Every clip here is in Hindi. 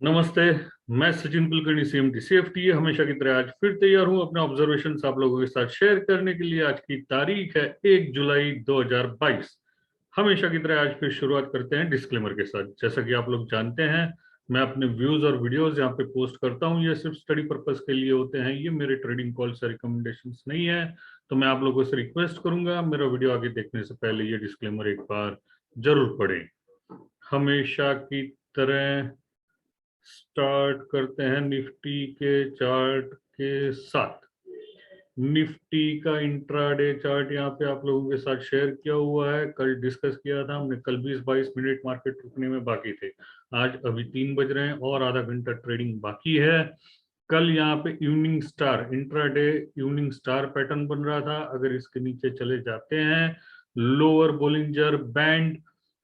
नमस्ते। मैं सचिन कुलकर्णी सीएमटी सीएफटी हमेशा की तरह आज फिर तैयार हूं अपने ऑब्जर्वेशन आप लोगों के साथ शेयर करने के लिए। आज की तारीख है 1 जुलाई 2022। हमेशा की तरह आज फिर शुरुआत करते हैं डिस्क्लेमर के साथ। जैसा कि आप लोग जानते हैं, मैं अपने व्यूज और वीडियोस यहाँ पे पोस्ट करता हूँ, ये सिर्फ स्टडी पर्पस के लिए होते हैं, ये मेरे ट्रेडिंग कॉल से रिकमेंडेशंस नहीं है। तो मैं आप लोगों से रिक्वेस्ट करूंगा, मेरा वीडियो आगे देखने से पहले ये डिस्क्लेमर एक बार जरूर पढ़ें। हमेशा की तरह स्टार्ट करते हैं निफ्टी के चार्ट के साथ। निफ्टी का इंट्राडे चार्ट यहाँ पे आप लोगों के साथ शेयर किया हुआ है। कल डिस्कस किया था हमने, कल 20-22 मिनट मार्केट रुकने में बाकी थे। आज अभी 3 बज रहे हैं और आधा घंटा ट्रेडिंग बाकी है। कल यहाँ पे evening star intraday evening star pattern बन रहा था। अगर इसके नीचे चले जाते हैं लोअर बोलिंजर बैंड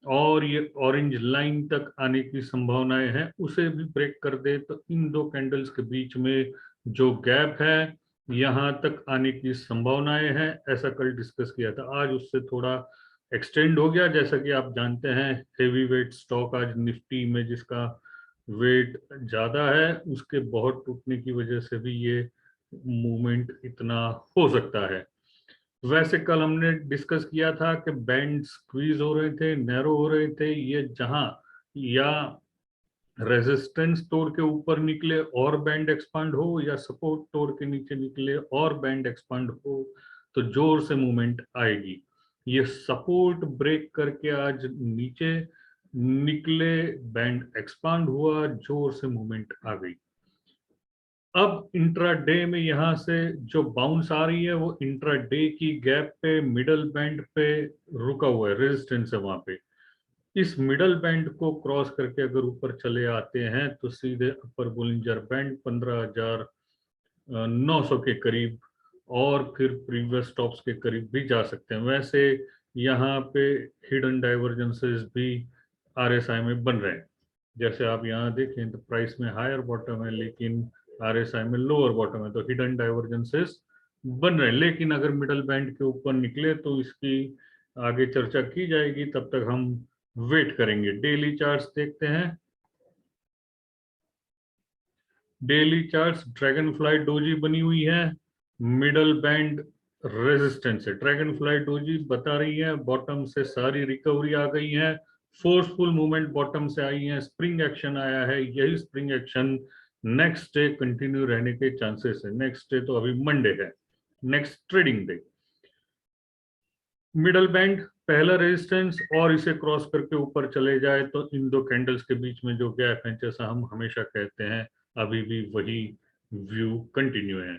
और ये ऑरेंज लाइन तक आने की संभावनाएं हैं, उसे भी ब्रेक कर दे तो इन दो कैंडल्स के बीच में जो गैप है यहां तक आने की संभावनाएं हैं। ऐसा कल डिस्कस किया था, आज उससे थोड़ा एक्सटेंड हो गया। जैसा कि आप जानते हैं, हेवी वेट स्टॉक आज निफ्टी में जिसका वेट ज्यादा है, उसके बहुत टूटने की वजह से भी ये मूवमेंट इतना हो सकता है। वैसे कल हमने डिस्कस किया था कि बैंड स्क्वीज हो रहे थे, नैरो हो रहे थे, ये जहां या रेजिस्टेंस तोड़ के ऊपर निकले और बैंड एक्सपांड हो, या सपोर्ट तोड़ के नीचे निकले और बैंड एक्सपांड हो, तो जोर से मूवमेंट आएगी। ये सपोर्ट ब्रेक करके आज नीचे निकले, बैंड एक्सपांड हुआ, जोर से मूवमेंट आ गई। अब इंट्राडे में यहां से जो बाउंस आ रही है वो इंट्राडे की गैप पे मिडल बैंड पे रुका हुआ है, रेजिस्टेंस है वहां पे। इस मिडल बैंड को क्रॉस करके अगर ऊपर चले आते हैं तो सीधे अपर बोलिंजर बैंड 15,900 के करीब और फिर प्रीवियस टॉप्स के करीब भी जा सकते हैं। वैसे यहाँ पे हिडन डाइवर्जेंसेस भी आरएसआई में बन रहे हैं। जैसे आप यहाँ देखें तो प्राइस में हायर बॉटम है लेकिन आरएसआई में लोअर बॉटम है, तो हिडन डाइवर्जेंसेस बन रहे हैं। लेकिन अगर मिडल बैंड के ऊपर निकले तो इसकी आगे चर्चा की जाएगी, तब तक हम वेट करेंगे। डेली चार्ट्स देखते हैं। Daily charts dragon fly doji बनी हुई है, मिडल बैंड रेजिस्टेंस है। ड्रैगन फ्लाई डोजी बता रही है बॉटम से सारी रिकवरी आ गई है, फोर्सफुल मूवमेंट बॉटम से आई है, स्प्रिंग एक्शन आया है। यही spring action next day continue रहने के चांसेस है। नेक्स्ट डे तो अभी मंडे है, next trading day. Middle band पहला रेजिस्टेंस और इसे क्रॉस करके ऊपर चले जाए तो इन दो कैंडल्स के बीच में जो गैप है, जैसा हम हमेशा कहते हैं, अभी भी वही व्यू कंटिन्यू है।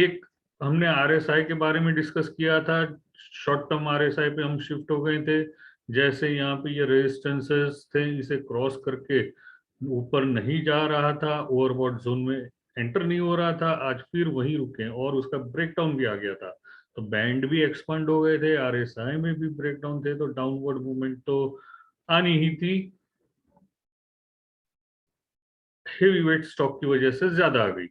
एक हमने आरएसआई के बारे में डिस्कस किया था, शॉर्ट टर्म आरएसआई पे हम शिफ्ट हो गए थे। जैसे यहाँ पे ये रेजिस्टेंसेस थे, इसे क्रॉस करके ऊपर नहीं जा रहा था, ओवरबॉट जोन में एंटर नहीं हो रहा था, आज फिर वहीं रुके और उसका ब्रेकडाउन भी आ गया था। तो बैंड भी एक्सपांड हो गए थे, आरएसआई में भी ब्रेकडाउन थे, तो डाउनवर्ड मूवमेंट तो आनी ही थी। हेवी वेट स्टॉक की वजह से ज्यादा आ गई।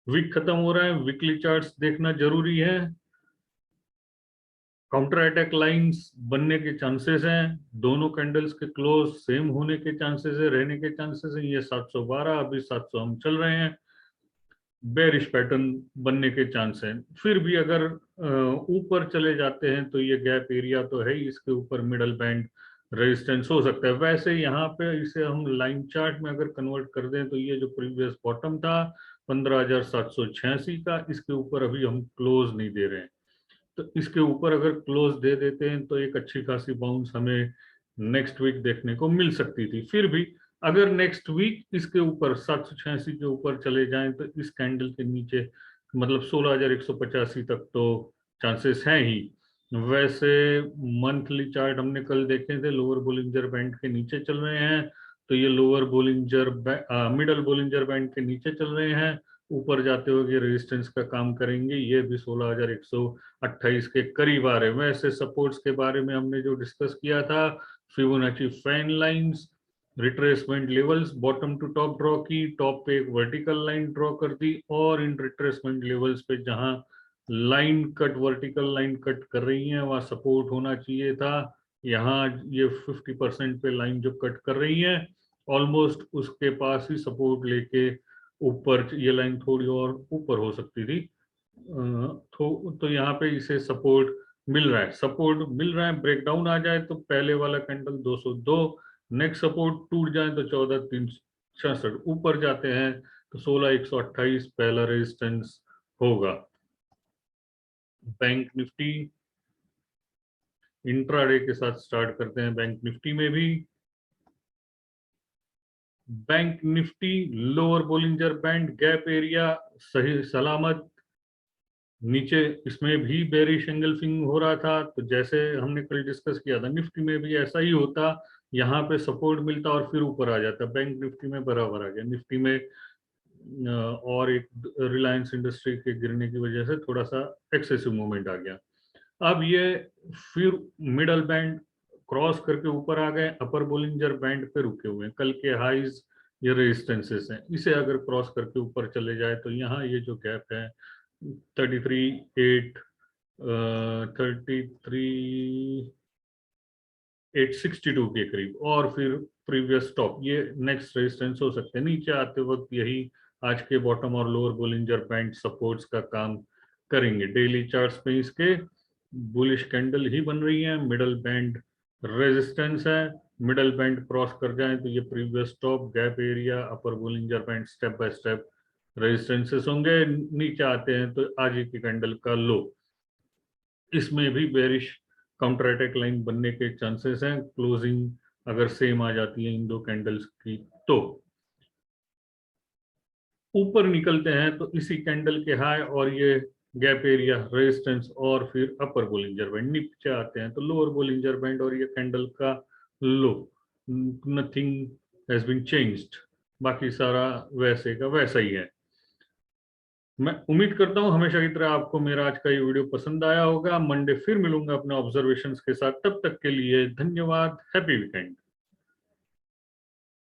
वीक खत्म हो रहा है, वीकली चार्ट्स देखना जरूरी है। काउंटर अटैक लाइंस बनने के चांसेस हैं, दोनों कैंडल्स के क्लोज सेम होने के चांसेस है, रहने के चांसेस हैं। ये 712, अभी 700 हम चल रहे हैं, बेरिश पैटर्न बनने के चांस हैं। फिर भी अगर ऊपर चले जाते हैं तो ये गैप एरिया तो है ही, इसके ऊपर मिडल बैंड रेजिस्टेंस हो सकता है। वैसे यहाँ पे इसे हम लाइन चार्ट में अगर कन्वर्ट कर दें तो ये जो प्रीवियस बॉटम था 15,786 का, इसके ऊपर अभी हम क्लोज नहीं दे रहे हैं। तो इसके ऊपर अगर क्लोज दे देते हैं तो एक अच्छी खासी बाउंस हमें नेक्स्ट वीक देखने को मिल सकती थी। फिर भी अगर नेक्स्ट वीक इसके ऊपर 786 के ऊपर चले जाएं तो इस कैंडल के नीचे मतलब 16,185 तक तो चांसेस हैं ही। वैसे मंथली चार्ट हमने कल देखे थे, लोअर बोलिंजर बैंड के नीचे चल रहे हैं, तो ये lower Bollinger middle Bollinger band के नीचे चल रहे हैं, ऊपर जाते हुए रेजिस्टेंस का काम करेंगे। ये भी 16,128 के करीब आ रहे हैं। वैसे सपोर्ट्स के बारे में हमने जो डिस्कस किया था, Fibonacci fan lines, retracement levels, bottom to top draw की, टॉप पे एक वर्टिकल लाइन ड्रॉ कर दी और इन रिट्रेसमेंट लेवल्स पे जहां line cut vertical line cut कर रही है वहां सपोर्ट होना चाहिए था। यहाँ ये 50% पे लाइन जो कट कर रही है, ऑलमोस्ट उसके पास ही सपोर्ट लेके ऊपर ये लाइन थोड़ी और ऊपर हो सकती थी। तो यहाँ पे इसे सपोर्ट मिल रहा है, सपोर्ट मिल रहा है। ब्रेकडाउन आ जाए तो पहले वाला कैंडल 202, नेक्स्ट सपोर्ट टूट जाए तो 14,366 ऊपर जाते हैं तो 16,128 पहला रेजिस्टेंस होगा। बैंक निफ्टी इंट्राडे के साथ स्टार्ट करते हैं। बैंक निफ्टी में भी bank Nifty lower Bollinger band gap area सही सलामत, नीचे इसमें भी बेरिश एंगल्फिंग हो रहा था, तो जैसे हमने कल डिस्कस किया था निफ्टी में भी ऐसा ही होता, यहाँ पे सपोर्ट मिलता और फिर ऊपर आ जाता। बैंक निफ्टी में बराबर आ गया। निफ्टी में और एक रिलायंस इंडस्ट्री के गिरने की वजह से थोड़ा सा एक्सेसिव मूवमेंट आ गया। अब ये फिर मिडल बैंड क्रॉस करके ऊपर आ गए, अपर बोलिंजर बैंड पे रुके हुए हैं। कल के हाइज ये रेजिस्टेंसेस हैं, इसे अगर क्रॉस करके ऊपर चले जाए तो यहाँ ये जो गैप है 33,862 के करीब, और फिर प्रीवियस टॉप, ये नेक्स्ट रेजिस्टेंस हो सकते हैं। नीचे आते वक्त यही आज के बॉटम और लोअर बोलिंजर बैंड सपोर्ट्स का काम करेंगे। डेली चार्ट्स पे इसके बुलिश कैंडल ही बन रही है, मिडल बैंड रेजिस्टेंस है, मिडल बैंड क्रॉस कर जाए तो ये previous top, gap area, upper Bollinger band step by step resistances होंगे। नीचे आते हैं तो आज की कैंडल का लो, इसमें भी बेरिश काउंटर अटैक लाइन बनने के चांसेस हैं। क्लोजिंग अगर सेम आ जाती है इन दो कैंडल्स की तो ऊपर निकलते हैं तो इसी कैंडल के हाई और ये गैप एरिया रेजिस्टेंस और फिर अपर बोलिंजर बैंड। नीचे आते हैं तो लोअर बोलिंजर बैंड और ये कैंडल का लो, नथिंग हैज बीन चेंज्ड, बाकी सारा वैसे का वैसा ही है। मैं उम्मीद करता हूं हमेशा की तरह आपको मेरा आज का ये वीडियो पसंद आया होगा। मंडे फिर मिलूंगा अपने ऑब्जर्वेशंस के साथ, तब तक के लिए धन्यवाद। Happy weekend.